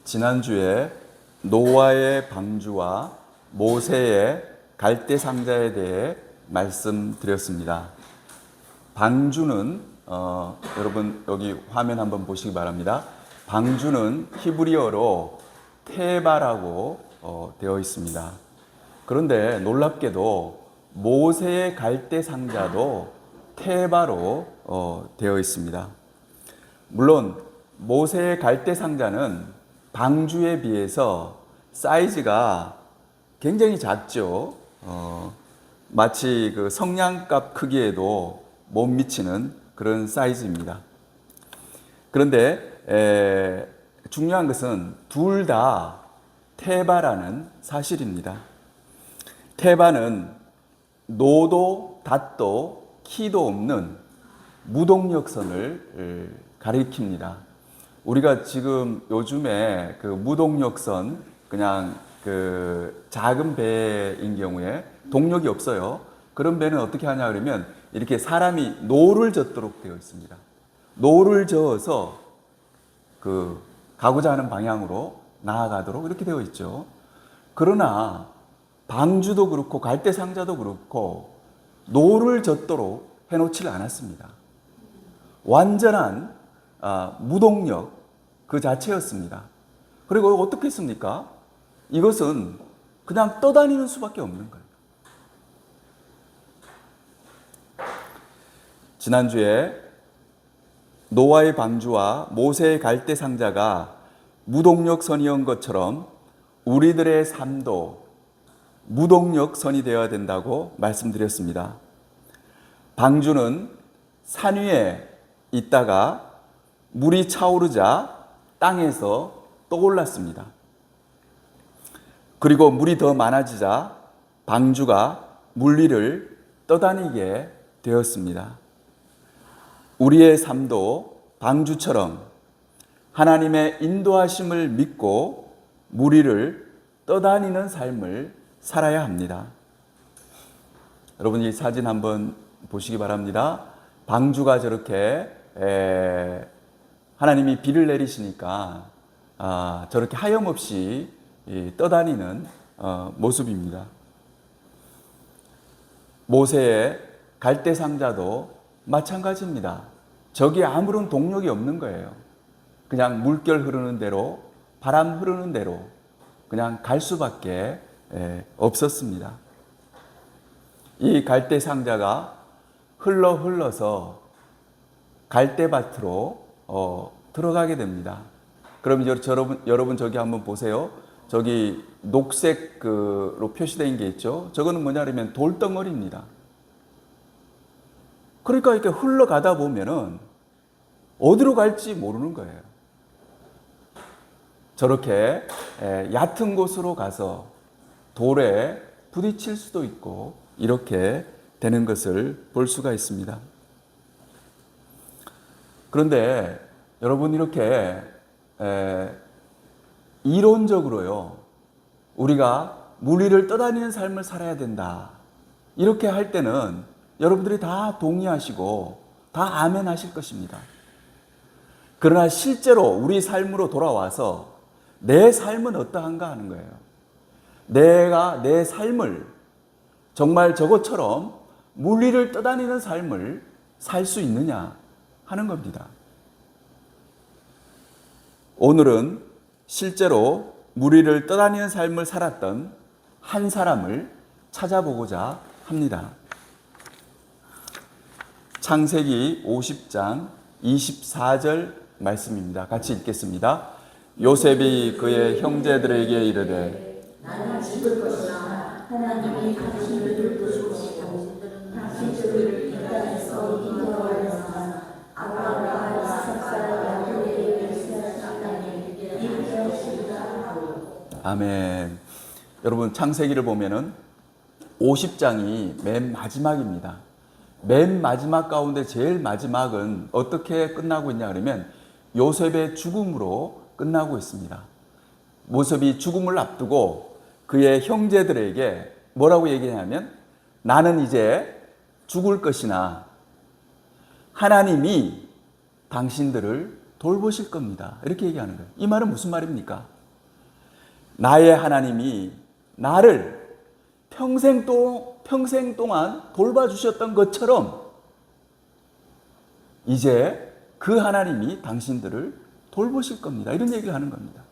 지난주에 노아의 방주와 모세의 갈대 상자에 대해 말씀드렸습니다. 방주는 여러분 여기 화면 한번 보시기 바랍니다. 방주는 히브리어로 테바라고 되어 있습니다. 그런데 놀랍게도 모세의 갈대 상자도 테바로 되어 있습니다. 물론 모세의 갈대 상자는 방주에 비해서 사이즈가 굉장히 작죠. 마치 그 성냥갑 크기에도 못 미치는 그런 사이즈입니다. 그런데 중요한 것은 둘 다 테바라는 사실입니다. 테바는 노도 닷도 키도 없는 무동력선을 가리킵니다. 우리가 지금 요즘에 그 무동력선 그냥 그 작은 배인 경우에 동력이 없어요. 그런 배는 어떻게 하냐 그러면 이렇게 사람이 노를 젓도록 되어 있습니다. 노를 저어서 그 가고자 하는 방향으로 나아가도록 이렇게 되어 있죠. 그러나 방주도 그렇고 갈대 상자도 그렇고 노를 젓도록 해놓지를 않았습니다. 완전한 무동력 그 자체였습니다. 그리고 어떻게 했습니까? 이것은 그냥 떠다니는 수밖에 없는 거예요. 지난주에 노아의 방주와 모세의 갈대 상자가 무동력선이었던 것처럼 우리들의 삶도 무동력선이 되어야 된다고 말씀드렸습니다. 방주는 산 위에 있다가 물이 차오르자 땅에서 떠올랐습니다. 그리고 물이 더 많아지자 방주가 물 위를 떠다니게 되었습니다. 우리의 삶도 방주처럼 하나님의 인도하심을 믿고 물 위를 떠다니는 삶을 살아야 합니다. 여러분 이 사진 한번 보시기 바랍니다. 방주가 저렇게 하나님이 비를 내리시니까 저렇게 하염없이 떠다니는 모습입니다. 모세의 갈대 상자도 마찬가지입니다. 저기에 아무런 동력이 없는 거예요. 그냥 물결 흐르는 대로 바람 흐르는 대로 그냥 갈 수밖에 없었습니다. 이 갈대 상자가 흘러서 갈대밭으로 들어가게 됩니다. 그럼 여러분 저기 한번 보세요. 저기 녹색으로 표시된 게 있죠. 저거는 뭐냐면 돌덩어리입니다. 그러니까 이렇게 흘러가다 보면은 어디로 갈지 모르는 거예요. 저렇게 얕은 곳으로 가서 돌에 부딪힐 수도 있고 이렇게 되는 것을 볼 수가 있습니다. 그런데 여러분 이렇게 이론적으로요, 우리가 물 위를 떠다니는 삶을 살아야 된다 이렇게 할 때는 여러분들이 다 동의하시고 다 아멘 하실 것입니다. 그러나 실제로 우리 삶으로 돌아와서 내 삶은 어떠한가 하는 거예요. 내가 내 삶을 정말 저것처럼 물 위를 떠다니는 삶을 살 수 있느냐 하는 겁니다. 오늘은 실제로 물 위를 떠다니는 삶을 살았던 한 사람을 찾아보고자 합니다. 창세기 50장 24절 말씀입니다. 같이 읽겠습니다. 요셉이 그의 형제들에게 이르되 나는 죽을 것이나 하나님이 당신을 돌보시고 당신들을 이 땅에서 인도하였으나 아브라함과 이삭과 야곱에게 맹세하신 땅에 이르게 하시리라 하고. 아멘. 여러분 창세기를 보면은 50장이 맨 마지막입니다. 맨 마지막 가운데 제일 마지막은 어떻게 끝나고 있냐 그러면 요셉의 죽음으로 끝나고 있습니다. 요셉이 죽음을 앞두고 그의 형제들에게 뭐라고 얘기하냐면 나는 이제 죽을 것이나 하나님이 당신들을 돌보실 겁니다. 이렇게 얘기하는 거예요. 이 말은 무슨 말입니까? 나의 하나님이 나를 평생 동안 돌봐주셨던 것처럼 이제 그 하나님이 당신들을 돌보실 겁니다. 이런 얘기를 하는 겁니다.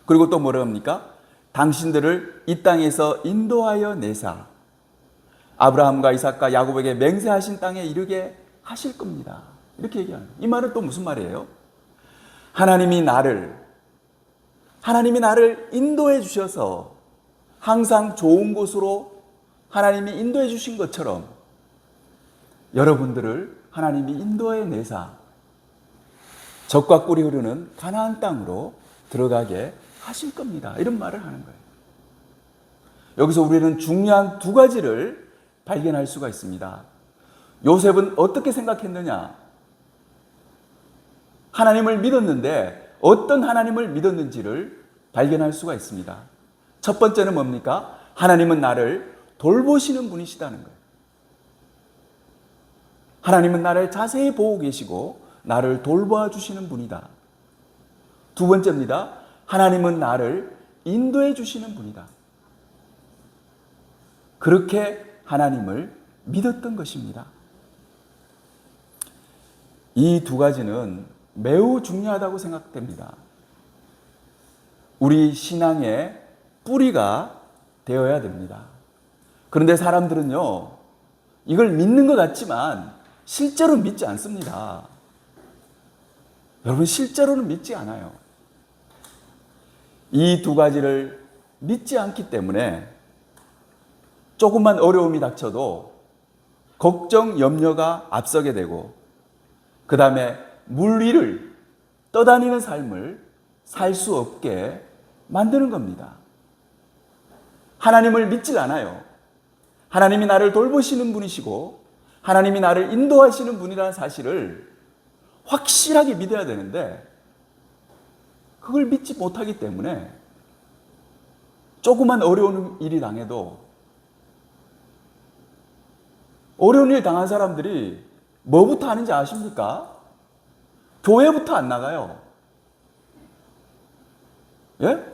그리고 또 뭐라고 합니까? 당신들을 이 땅에서 인도하여 내사 아브라함과 이삭과 야곱에게 맹세하신 땅에 이르게 하실 겁니다. 이렇게 얘기하는 거예요. 이 말은 또 무슨 말이에요? 하나님이 나를 인도해 주셔서 항상 좋은 곳으로 하나님이 인도해 주신 것처럼 여러분들을 하나님이 인도해 내사 젖과 꿀이 흐르는 가나안 땅으로 들어가게 하실 겁니다. 이런 말을 하는 거예요. 여기서 우리는 중요한 두 가지를 발견할 수가 있습니다. 요셉은 어떻게 생각했느냐? 하나님을 믿었는데 어떤 하나님을 믿었는지를 발견할 수가 있습니다. 첫 번째는 뭡니까? 하나님은 나를 돌보시는 분이시다는 거예요. 하나님은 나를 자세히 보고 계시고 나를 돌보아 주시는 분이다. 두 번째입니다. 하나님은 나를 인도해 주시는 분이다. 그렇게 하나님을 믿었던 것입니다. 이 두 가지는 매우 중요하다고 생각됩니다. 우리 신앙의 뿌리가 되어야 됩니다. 그런데 사람들은요, 이걸 믿는 것 같지만 실제로 믿지 않습니다. 여러분, 실제로는 믿지 않아요. 이 두 가지를 믿지 않기 때문에 조금만 어려움이 닥쳐도 걱정, 염려가 앞서게 되고 그 다음에 물 위를 떠다니는 삶을 살 수 없게 만드는 겁니다. 하나님을 믿질 않아요. 하나님이 나를 돌보시는 분이시고 하나님이 나를 인도하시는 분이라는 사실을 확실하게 믿어야 되는데 그걸 믿지 못하기 때문에 조그만 어려운 일이 당해도 어려운 일 당한 사람들이 뭐부터 하는지 아십니까? 교회부터 안 나가요. 예?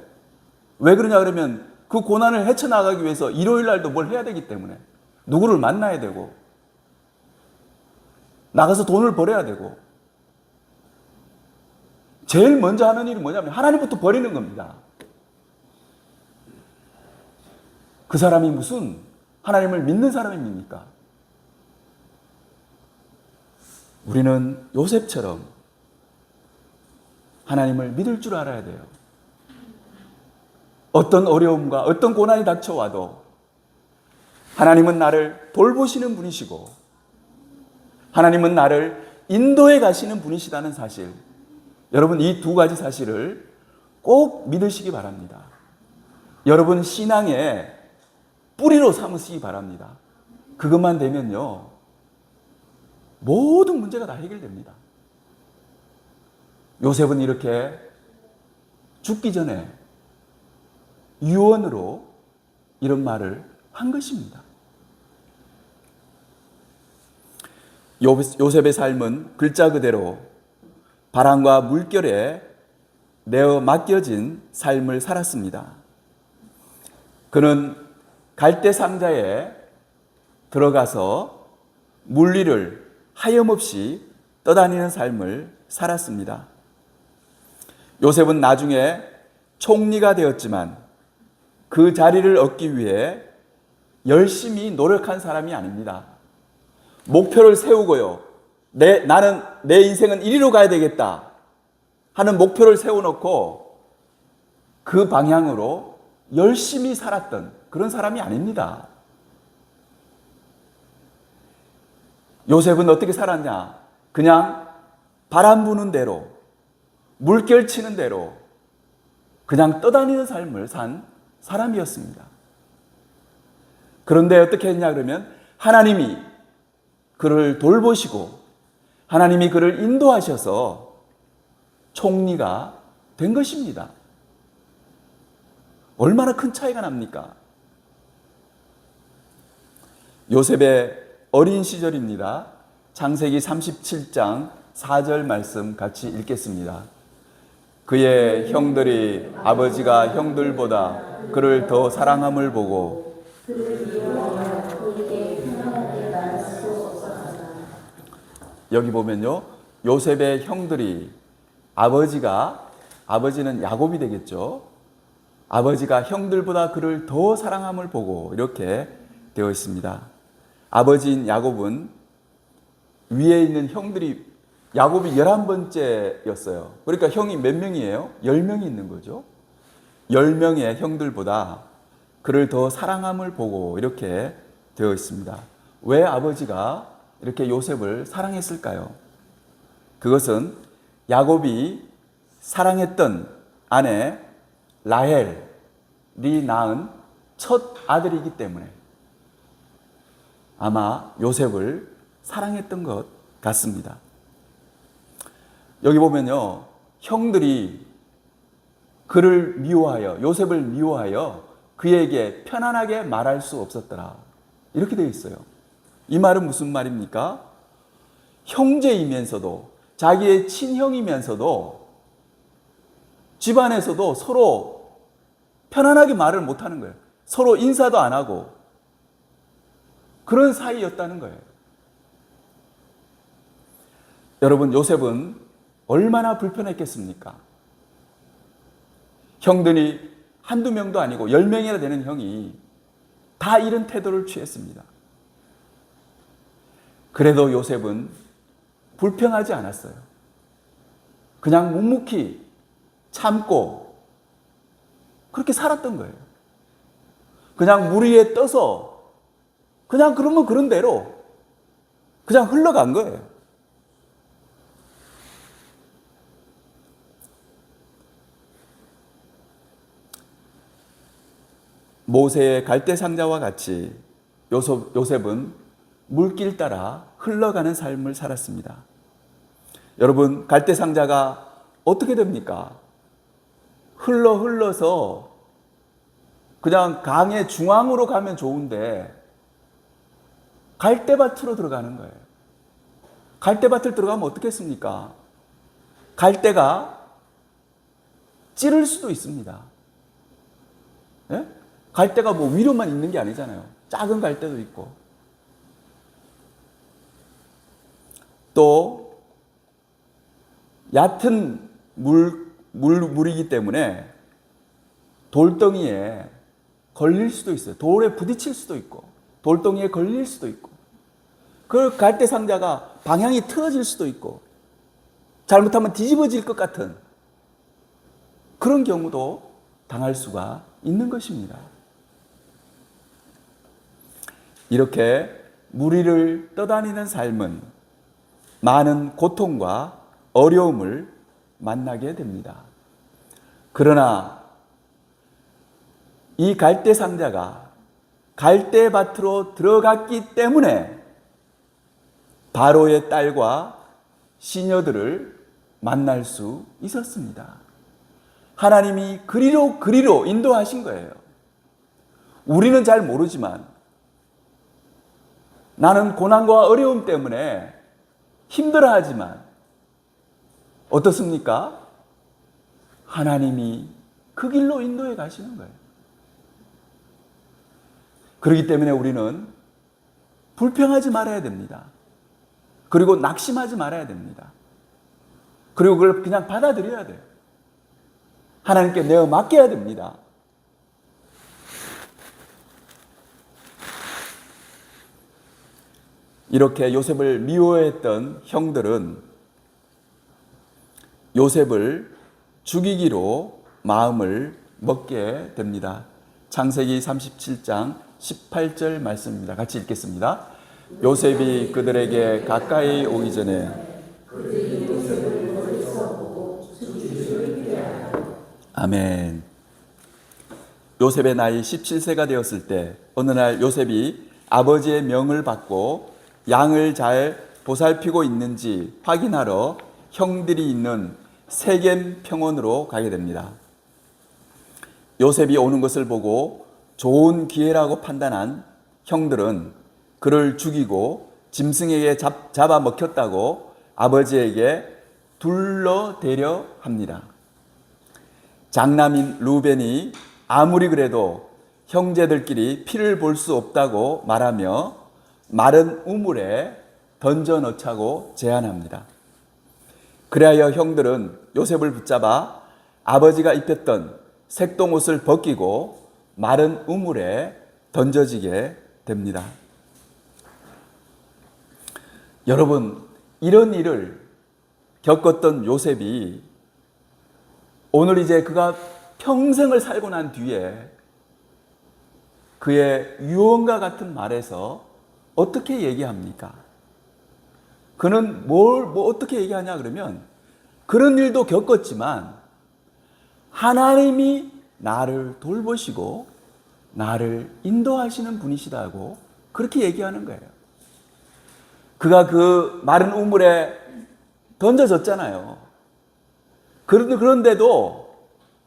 왜 그러냐 그러면 그 고난을 헤쳐나가기 위해서 일요일 날도 뭘 해야 되기 때문에 누구를 만나야 되고 나가서 돈을 벌어야 되고 제일 먼저 하는 일이 뭐냐면 하나님부터 버리는 겁니다. 그 사람이 무슨 하나님을 믿는 사람입니까? 우리는 요셉처럼 하나님을 믿을 줄 알아야 돼요. 어떤 어려움과 어떤 고난이 닥쳐와도 하나님은 나를 돌보시는 분이시고 하나님은 나를 인도해 가시는 분이시다는 사실, 여러분 이 두 가지 사실을 꼭 믿으시기 바랍니다. 여러분 신앙의 뿌리로 삼으시기 바랍니다. 그것만 되면요 모든 문제가 다 해결됩니다. 요셉은 이렇게 죽기 전에 유언으로 이런 말을 한 것입니다. 요셉의 삶은 글자 그대로 바람과 물결에 내어 맡겨진 삶을 살았습니다. 그는 갈대 상자에 들어가서 물리를 하염없이 떠다니는 삶을 살았습니다. 요셉은 나중에 총리가 되었지만 그 자리를 얻기 위해 열심히 노력한 사람이 아닙니다. 목표를 세우고요. 나는 내 인생은 이리로 가야 되겠다 하는 목표를 세워놓고 그 방향으로 열심히 살았던 그런 사람이 아닙니다. 요셉은 어떻게 살았냐? 그냥 바람 부는 대로, 물결 치는 대로 그냥 떠다니는 삶을 산 사람이었습니다. 그런데 어떻게 했냐 그러면 하나님이 그를 돌보시고 하나님이 그를 인도하셔서 총리가 된 것입니다. 얼마나 큰 차이가 납니까? 요셉의 어린 시절입니다. 창세기 37장 4절 말씀 같이 읽겠습니다. 그의 형들이 아버지가 형들보다 그를 더 사랑함을 보고 여기 보면요, 요셉의 형들이 아버지는 야곱이 되겠죠. 아버지가 형들보다 그를 더 사랑함을 보고 이렇게 되어 있습니다. 아버지인 야곱은 위에 있는 형들이 야곱이 11번째였어요. 그러니까 형이 몇 명이에요? 10명이 있는 거죠. 10명의 형들보다 그를 더 사랑함을 보고 이렇게 되어 있습니다. 왜 아버지가 이렇게 요셉을 사랑했을까요? 그것은 야곱이 사랑했던 아내 라헬이 낳은 첫 아들이기 때문에 아마 요셉을 사랑했던 것 같습니다. 여기 보면요, 형들이 그를 미워하여, 요셉을 미워하여 그에게 편안하게 말할 수 없었더라. 이렇게 되어 있어요. 이 말은 무슨 말입니까? 형제이면서도, 자기의 친형이면서도 집안에서도 서로 편안하게 말을 못하는 거예요. 서로 인사도 안 하고 그런 사이였다는 거예요. 여러분, 요셉은 얼마나 불편했겠습니까? 형들이 한두 명도 아니고 10명이나 되는 형이 다 이런 태도를 취했습니다. 그래도 요셉은 불평하지 않았어요. 그냥 묵묵히 참고 그렇게 살았던 거예요. 그냥 물 위에 떠서 그냥 그러면 그런 대로 그냥 흘러간 거예요. 모세의 갈대상자와 같이 요셉은 물길 따라 흘러가는 삶을 살았습니다. 여러분, 갈대상자가 어떻게 됩니까? 흘러서 그냥 강의 중앙으로 가면 좋은데 갈대밭으로 들어가는 거예요. 갈대밭을 들어가면 어떻겠습니까? 갈대가 찌를 수도 있습니다. 예? 갈대가 뭐 위로만 있는 게 아니잖아요. 작은 갈대도 있고. 또 얕은 물이기 때문에 돌덩이에 걸릴 수도 있어요. 돌에 부딪힐 수도 있고 돌덩이에 걸릴 수도 있고 그 갈대 상자가 방향이 틀어질 수도 있고 잘못하면 뒤집어질 것 같은 그런 경우도 당할 수가 있는 것입니다. 이렇게 무리를 떠다니는 삶은 많은 고통과 어려움을 만나게 됩니다. 그러나 이 갈대 상자가 갈대밭으로 들어갔기 때문에 바로의 딸과 시녀들을 만날 수 있었습니다. 하나님이 그리로 인도하신 거예요. 우리는 잘 모르지만 나는 고난과 어려움 때문에 힘들어하지만 어떻습니까? 하나님이 그 길로 인도해 가시는 거예요. 그렇기 때문에 우리는 불평하지 말아야 됩니다. 그리고 낙심하지 말아야 됩니다. 그리고 그걸 그냥 받아들여야 돼요. 하나님께 내어 맡겨야 됩니다. 이렇게 요셉을 미워했던 형들은 요셉을 죽이기로 마음을 먹게 됩니다. 창세기 37장 18절 말씀입니다. 같이 읽겠습니다. 요셉이 그들에게 가까이 오기 전에 아멘. 요셉의 나이 17세가 되었을 때 어느 날 요셉이 아버지의 명을 받고 양을 잘 보살피고 있는지 확인하러 형들이 있는 세겜 평원으로 가게 됩니다. 요셉이 오는 것을 보고 좋은 기회라고 판단한 형들은 그를 죽이고 짐승에게 잡아 먹혔다고 아버지에게 둘러대려 합니다. 장남인 루벤이 아무리 그래도 형제들끼리 피를 볼 수 없다고 말하며 마른 우물에 던져 넣자고 제안합니다. 그리하여 형들은 요셉을 붙잡아 아버지가 입혔던 색동옷을 벗기고 마른 우물에 던져지게 됩니다. 여러분, 이런 일을 겪었던 요셉이 오늘 이제 그가 평생을 살고 난 뒤에 그의 유언과 같은 말에서 어떻게 얘기합니까? 그는 어떻게 얘기하냐 그러면 그런 일도 겪었지만 하나님이 나를 돌보시고 나를 인도하시는 분이시다고 그렇게 얘기하는 거예요. 그가 그 마른 우물에 던져졌잖아요. 그런데도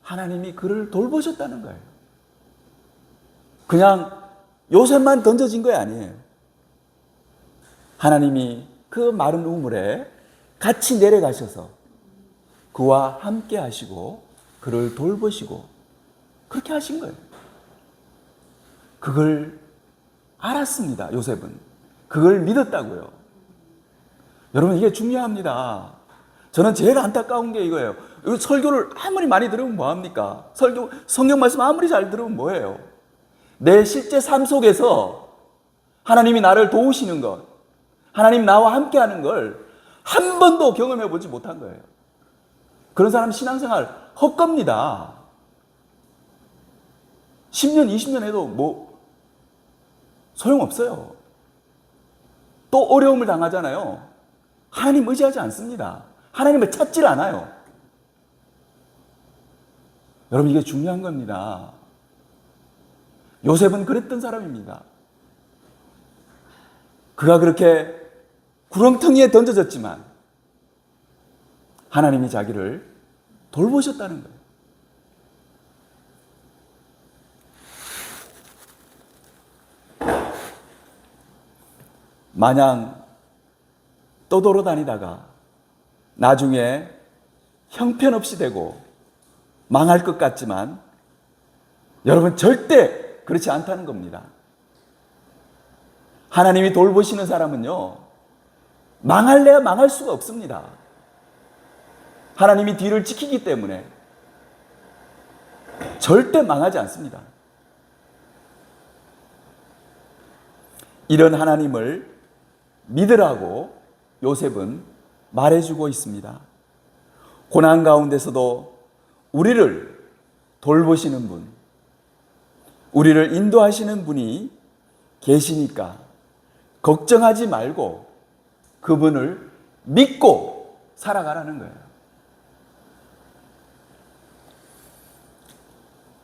하나님이 그를 돌보셨다는 거예요. 그냥 요셉만 던져진 거 아니에요. 하나님이 그 마른 우물에 같이 내려가셔서 그와 함께 하시고 그를 돌보시고 그렇게 하신 거예요. 그걸 알았습니다. 요셉은. 그걸 믿었다고요. 여러분, 이게 중요합니다. 저는 제일 안타까운 게 이거예요. 설교를 아무리 많이 들으면 뭐합니까? 성경 말씀 아무리 잘 들으면 뭐예요? 내 실제 삶 속에서 하나님이 나를 도우시는 것, 하나님 나와 함께 하는 걸 한 번도 경험해 보지 못한 거예요. 그런 사람 신앙생활 헛겁니다. 10년, 20년 해도 소용없어요. 또 어려움을 당하잖아요. 하나님 의지하지 않습니다. 하나님을 찾질 않아요. 여러분, 이게 중요한 겁니다. 요셉은 그랬던 사람입니다. 그가 그렇게 구렁텅이에 던져졌지만 하나님이 자기를 돌보셨다는 거예요. 마냥 떠돌아다니다가 나중에 형편없이 되고 망할 것 같지만 여러분, 절대 그렇지 않다는 겁니다. 하나님이 돌보시는 사람은요, 망할래야 망할 수가 없습니다. 하나님이 뒤를 지키기 때문에 절대 망하지 않습니다. 이런 하나님을 믿으라고 요셉은 말해주고 있습니다. 고난 가운데서도 우리를 돌보시는 분, 우리를 인도하시는 분이 계시니까 걱정하지 말고 그분을 믿고 살아가라는 거예요.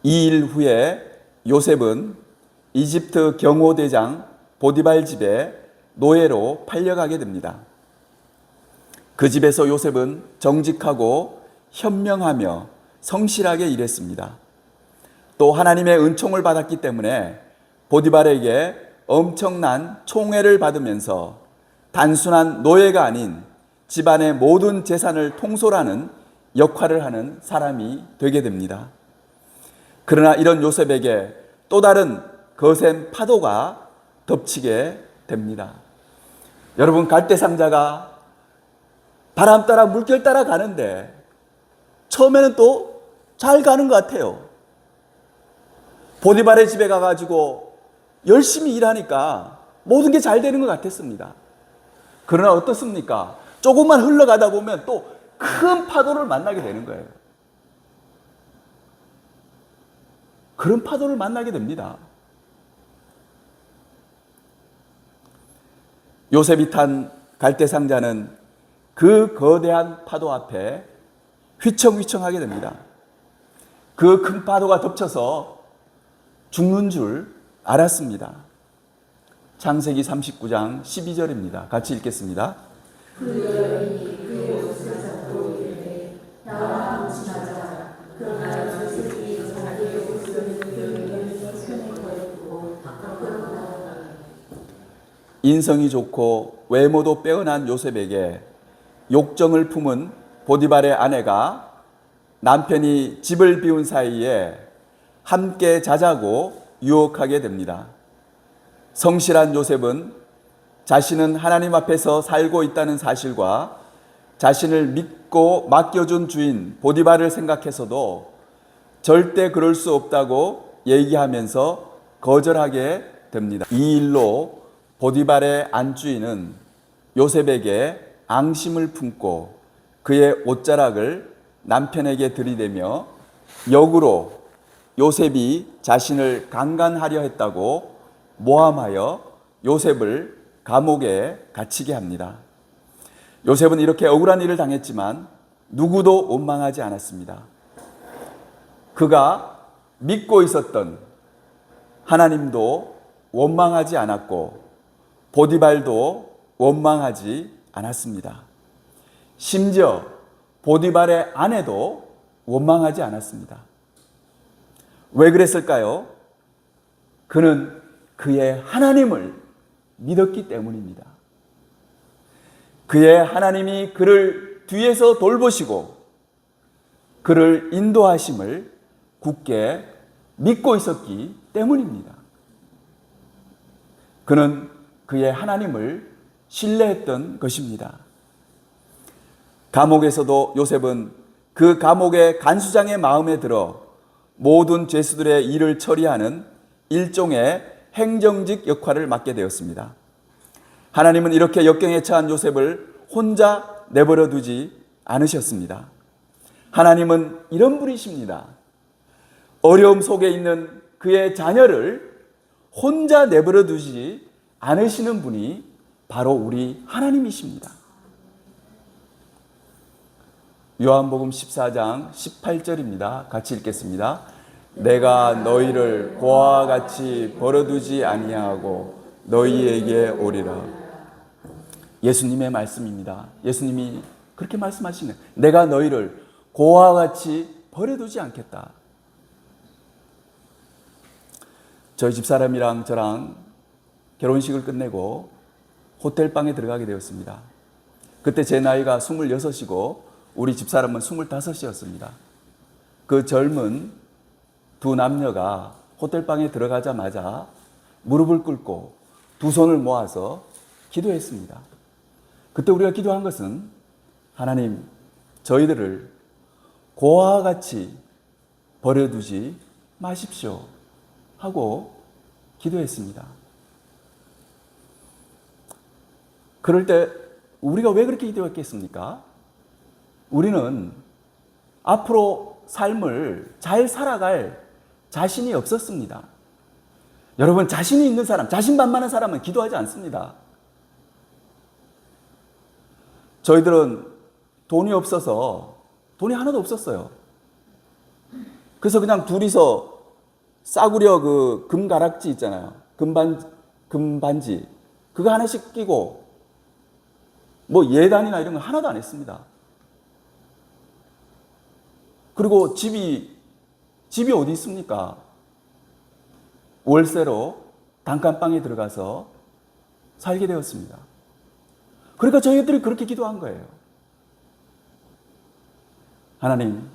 이 일 후에 요셉은 이집트 경호대장 보디발 집에 노예로 팔려가게 됩니다. 그 집에서 요셉은 정직하고 현명하며 성실하게 일했습니다. 또 하나님의 은총을 받았기 때문에 보디발에게 엄청난 총애를 받으면서 단순한 노예가 아닌 집안의 모든 재산을 통솔하는 역할을 하는 사람이 되게 됩니다. 그러나 이런 요셉에게 또 다른 거센 파도가 덮치게 됩니다. 여러분, 갈대상자가 바람 따라 물결 따라 가는데 처음에는 또 잘 가는 것 같아요. 보디발의 집에 가가지고 열심히 일하니까 모든 게 잘 되는 것 같았습니다. 그러나 어떻습니까? 조금만 흘러가다 보면 또 큰 파도를 만나게 되는 거예요. 그런 파도를 만나게 됩니다. 요셉이 탄 갈대상자는 그 거대한 파도 앞에 휘청휘청하게 됩니다. 그 큰 파도가 덮쳐서 죽는 줄 알았습니다. 창세기 39장 12절입니다. 같이 읽겠습니다. 그 여인이 그의 옷을 잡고 이르되 나와 함께하자. 그러나 요셉이 자기의 옷을 그 여인의 손에 걸고 밖으로 나가니 인성이 좋고 외모도 빼어난 요셉에게 욕정을 품은 보디발의 아내가 남편이 집을 비운 사이에 함께 자자고 유혹하게 됩니다. 성실한 요셉은 자신은 하나님 앞에서 살고 있다는 사실과 자신을 믿고 맡겨준 주인 보디발을 생각해서도 절대 그럴 수 없다고 얘기하면서 거절하게 됩니다. 이 일로 보디발의 안주인은 요셉에게 앙심을 품고 그의 옷자락을 남편에게 들이대며 역으로 요셉이 자신을 강간하려 했다고 모함하여 요셉을 감옥에 갇히게 합니다. 요셉은 이렇게 억울한 일을 당했지만 누구도 원망하지 않았습니다. 그가 믿고 있었던 하나님도 원망하지 않았고 보디발도 원망하지 않았습니다. 심지어 보디발의 아내도 원망하지 않았습니다. 왜 그랬을까요? 그는 그의 하나님을 믿었기 때문입니다. 그의 하나님이 그를 뒤에서 돌보시고 그를 인도하심을 굳게 믿고 있었기 때문입니다. 그는 그의 하나님을 신뢰했던 것입니다. 감옥에서도 요셉은 그 감옥의 간수장의 마음에 들어 모든 죄수들의 일을 처리하는 일종의 행정직 역할을 맡게 되었습니다. 하나님은 이렇게 역경에 처한 요셉을 혼자 내버려 두지 않으셨습니다. 하나님은 이런 분이십니다. 어려움 속에 있는 그의 자녀를 혼자 내버려 두지 않으시는 분이 바로 우리 하나님이십니다. 요한복음 14장 18절입니다. 같이 읽겠습니다. 내가 너희를 고아와 같이 버려두지 아니하고 너희에게 오리라. 예수님의 말씀입니다. 예수님이 그렇게 말씀하시는, 내가 너희를 고아와 같이 버려두지 않겠다. 저희 집사람이랑 저랑 결혼식을 끝내고 호텔방에 들어가게 되었습니다. 그때 제 나이가 26이고 우리 집사람은 25이었습니다. 그 젊은 두 남녀가 호텔방에 들어가자마자 무릎을 꿇고 두 손을 모아서 기도했습니다. 그때 우리가 기도한 것은, 하나님, 저희들을 고아와 같이 버려두지 마십시오 하고 기도했습니다. 그럴 때 우리가 왜 그렇게 기도했겠습니까? 우리는 앞으로 삶을 잘 살아갈 자신이 없었습니다. 여러분, 자신이 있는 사람, 자신만만한 사람은 기도하지 않습니다. 저희들은 돈이 없어서, 돈이 하나도 없었어요. 그래서 그냥 둘이서 싸구려 그 금가락지 있잖아요. 금반지. 그거 하나씩 끼고, 뭐 예단이나 이런 거 하나도 안 했습니다. 그리고 집이 어디 있습니까? 월세로 단칸방에 들어가서 살게 되었습니다. 그러니까 저희들이 그렇게 기도한 거예요. 하나님,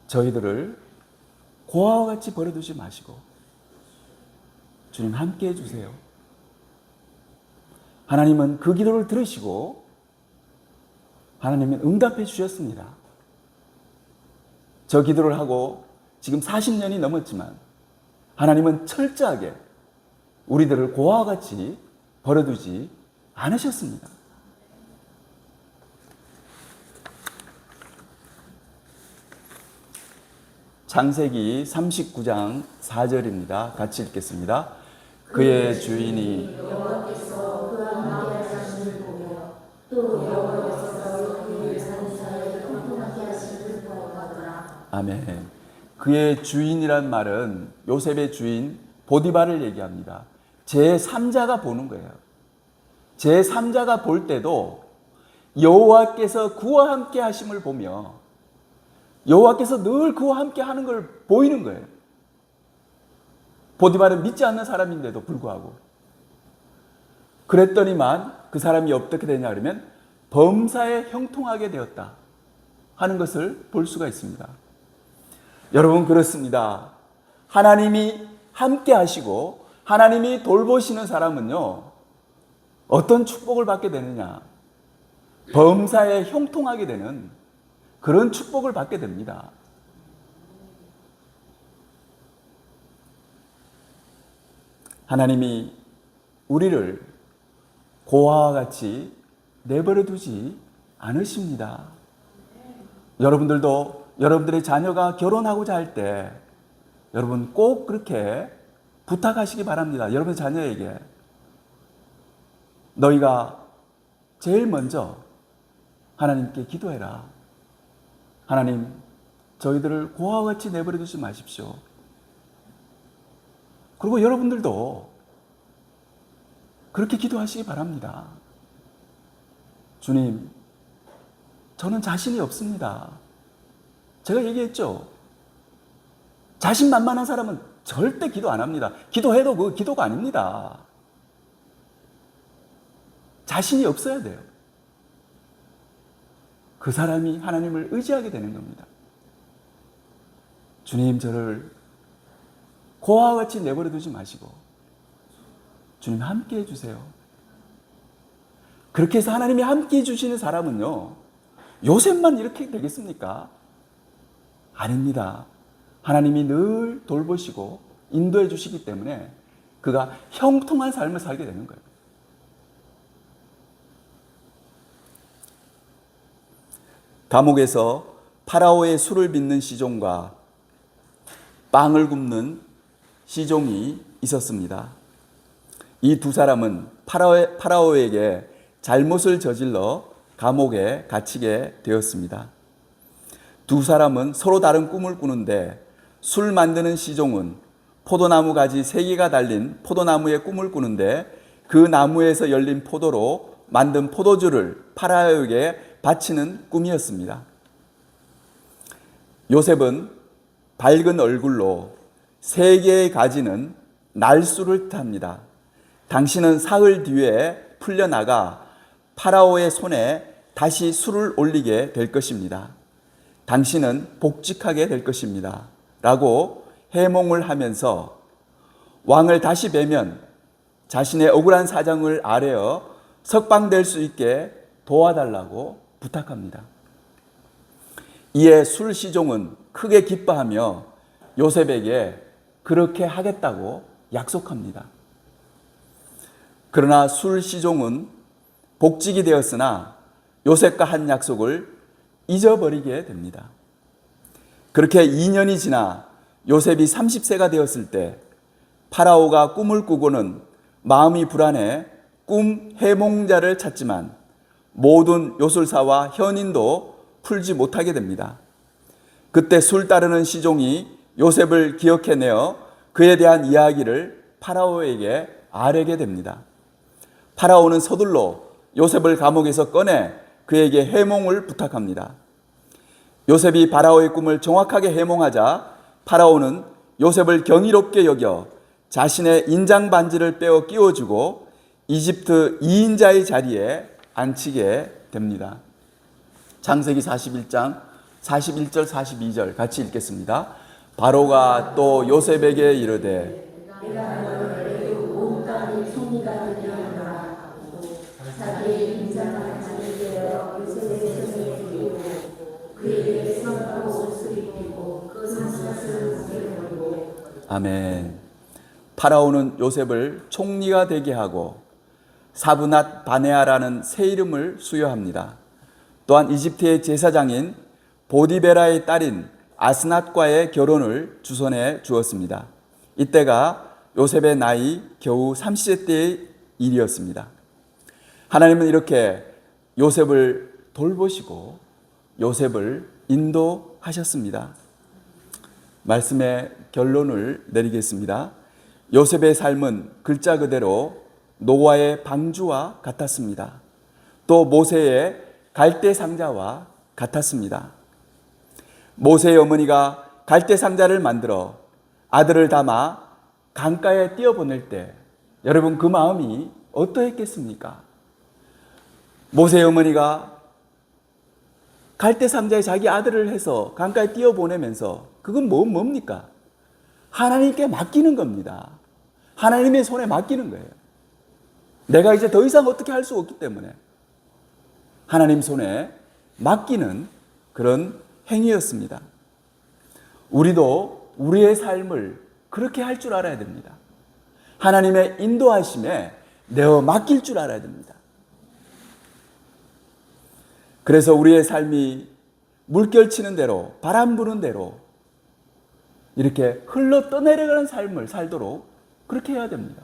저희들을 고아와 같이 버려두지 마시고 주님 함께 해주세요. 하나님은 그 기도를 들으시고 하나님은 응답해 주셨습니다. 저 기도를 하고 지금 40년이 넘었지만 하나님은 철저하게 우리들을 고아와 같이 버려두지 않으셨습니다. 창세기 39장 4절입니다. 같이 읽겠습니다. 그의 주인이 여호와께서 그와 함께 하시는 보며 또 여호와께서 그의 자녀를 형통하게 하시는 보았더라. 아멘. 그의 주인이란 말은 요셉의 주인 보디발을 얘기합니다. 제3자가 보는 거예요. 제3자가 볼 때도 여호와께서 그와 함께 하심을 보며 여호와께서 늘 그와 함께 하는 걸 보이는 거예요. 보디발은 믿지 않는 사람인데도 불구하고. 그랬더니만 그 사람이 어떻게 되냐 그러면 범사에 형통하게 되었다. 하는 것을 볼 수가 있습니다. 여러분, 그렇습니다. 하나님이 함께 하시고 하나님이 돌보시는 사람은요, 어떤 축복을 받게 되느냐? 범사에 형통하게 되는 그런 축복을 받게 됩니다. 하나님이 우리를 고아와 같이 내버려 두지 않으십니다. 여러분들도 여러분들의 자녀가 결혼하고자 할 때 여러분 꼭 그렇게 부탁하시기 바랍니다. 여러분의 자녀에게 너희가 제일 먼저 하나님께 기도해라. 하나님, 저희들을 고아와 같이 내버려 두지 마십시오. 그리고 여러분들도 그렇게 기도하시기 바랍니다. 주님, 저는 자신이 없습니다. 제가 얘기했죠. 자신만만한 사람은 절대 기도 안 합니다. 기도해도 그 기도가 아닙니다. 자신이 없어야 돼요. 그 사람이 하나님을 의지하게 되는 겁니다. 주님, 저를 고아와 같이 내버려 두지 마시고 주님 함께 해주세요. 그렇게 해서 하나님이 함께 해주시는 사람은요, 요셉만 이렇게 되겠습니까? 아닙니다. 하나님이 늘 돌보시고 인도해 주시기 때문에 그가 형통한 삶을 살게 되는 거예요. 감옥에서 파라오의 술을 빚는 시종과 빵을 굽는 시종이 있었습니다. 이 두 사람은 파라오에게 잘못을 저질러 감옥에 갇히게 되었습니다. 두 사람은 서로 다른 꿈을 꾸는데 술 만드는 시종은 포도나무 가지 3개가 달린 포도나무의 꿈을 꾸는데 그 나무에서 열린 포도로 만든 포도주를 파라오에게 바치는 꿈이었습니다. 요셉은 밝은 얼굴로 3개의 가지는 날수를 뜻합니다. 당신은 사흘 뒤에 풀려나가 파라오의 손에 다시 술을 올리게 될 것입니다. 당신은 복직하게 될 것입니다. 라고 해몽을 하면서 왕을 다시 뵈면 자신의 억울한 사정을 아뢰어 석방될 수 있게 도와달라고 부탁합니다. 이에 술시종은 크게 기뻐하며 요셉에게 그렇게 하겠다고 약속합니다. 그러나 술시종은 복직이 되었으나 요셉과 한 약속을 잊어버리게 됩니다. 그렇게 2년이 지나 요셉이 30세가 되었을 때 파라오가 꿈을 꾸고는 마음이 불안해 꿈 해몽자를 찾지만 모든 요술사와 현인도 풀지 못하게 됩니다. 그때 술 따르는 시종이 요셉을 기억해내어 그에 대한 이야기를 파라오에게 아뢰게 됩니다. 파라오는 서둘러 요셉을 감옥에서 꺼내 그에게 해몽을 부탁합니다. 요셉이 파라오의 꿈을 정확하게 해몽하자 파라오는 요셉을 경이롭게 여겨 자신의 인장 반지를 빼어 끼워주고 이집트 2인자의 자리에 앉히게 됩니다. 창세기 41장 41절 42절 같이 읽겠습니다. 바로가 또 요셉에게 이르되 내가 너를 온 땅이 송이가 되리라 하고 자기의 인장을 자기 되어 요셉의 손에 들이고 그에게 선하고 옷을 입히고 그 상샷을 벗겨버리고. 아멘. 파라오는 요셉을 총리가 되게 하고 사브낫 바네아라는 새 이름을 수여합니다. 또한 이집트의 제사장인 보디베라의 딸인 아스낫과의 결혼을 주선해 주었습니다. 이때가 요셉의 나이 겨우 30세 때의 일이었습니다. 하나님은 이렇게 요셉을 돌보시고 요셉을 인도하셨습니다. 말씀의 결론을 내리겠습니다. 요셉의 삶은 글자 그대로 노아의 방주와 같았습니다. 또 모세의 갈대 상자와 같았습니다. 모세의 어머니가 갈대 상자를 만들어 아들을 담아 강가에 띄어보낼 때 여러분 그 마음이 어떠했겠습니까? 모세의 어머니가 갈대 상자에 자기 아들을 해서 강가에 띄어보내면서 그건 뭡니까? 하나님께 맡기는 겁니다. 하나님의 손에 맡기는 거예요. 내가 이제 더 이상 어떻게 할 수 없기 때문에 하나님 손에 맡기는 그런 행위였습니다. 우리도 우리의 삶을 그렇게 할 줄 알아야 됩니다. 하나님의 인도하심에 내어 맡길 줄 알아야 됩니다. 그래서 우리의 삶이 물결 치는 대로, 바람 부는 대로 이렇게 흘러 떠내려가는 삶을 살도록 그렇게 해야 됩니다.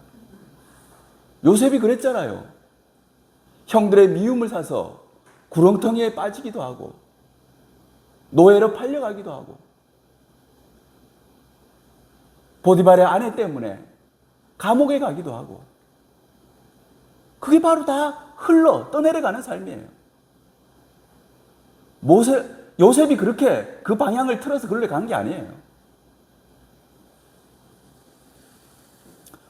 요셉이 그랬잖아요. 형들의 미움을 사서 구렁텅이에 빠지기도 하고 노예로 팔려가기도 하고 보디발의 아내 때문에 감옥에 가기도 하고 그게 바로 다 흘러 떠내려가는 삶이에요. 요셉이 그렇게 그 방향을 틀어서 그렇게 간 게 아니에요.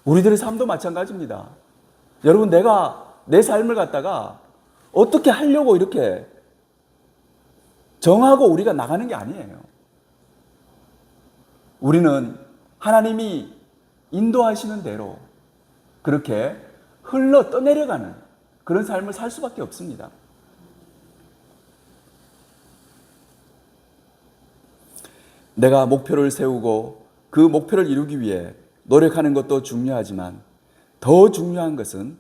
우리들의 삶도 마찬가지입니다. 여러분, 내가 내 삶을 갖다가 어떻게 하려고 이렇게 정하고 우리가 나가는 게 아니에요. 우리는 하나님이 인도하시는 대로 그렇게 흘러 떠내려가는 그런 삶을 살 수밖에 없습니다. 내가 목표를 세우고 그 목표를 이루기 위해 노력하는 것도 중요하지만 더 중요한 것은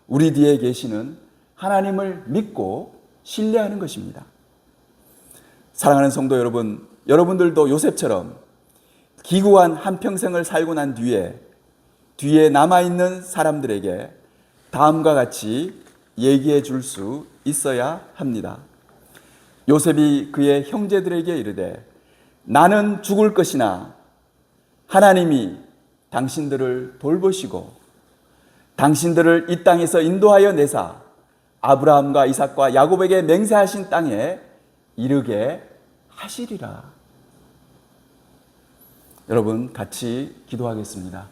우리 뒤에 계시는 하나님을 믿고 신뢰하는 것입니다. 사랑하는 성도 여러분, 여러분들도 요셉처럼 기구한 한평생을 살고 난 뒤에 남아있는 사람들에게 다음과 같이 얘기해 줄 수 있어야 합니다. 요셉이 그의 형제들에게 이르되 나는 죽을 것이나 하나님이 당신들을 돌보시고 당신들을 이 땅에서 인도하여 내사 아브라함과 이삭과 야곱에게 맹세하신 땅에 이르게 하시리라. 여러분, 같이 기도하겠습니다.